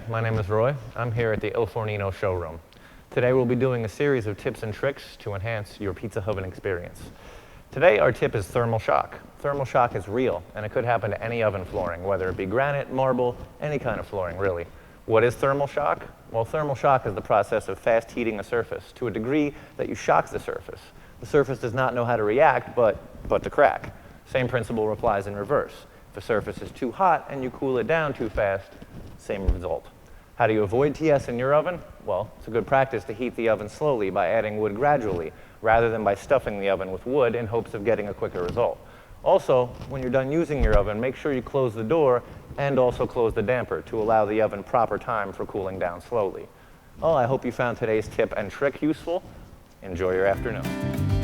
My name is Roy. I'm here at the ilFornino showroom. Today we'll be doing a series of tips and tricks to enhance your pizza oven experience. Today our tip is thermal shock. Thermal shock is real and it could happen to any oven flooring, whether it be granite, marble, any kind of flooring really. What is thermal shock? Well, thermal shock is the process of fast heating a surface to a degree that you shock the surface. The surface does not know how to react but to crack. Same principle applies in reverse. If a surface is too hot and you cool it down too fast, same result. How do you avoid TS in your oven? Well, it's a good practice to heat the oven slowly by adding wood gradually, rather than by stuffing the oven with wood in hopes of getting a quicker result. Also, when you're done using your oven, make sure you close the door and also close the damper to allow the oven proper time for cooling down slowly. Well, I hope you found today's tip and trick useful. Enjoy your afternoon.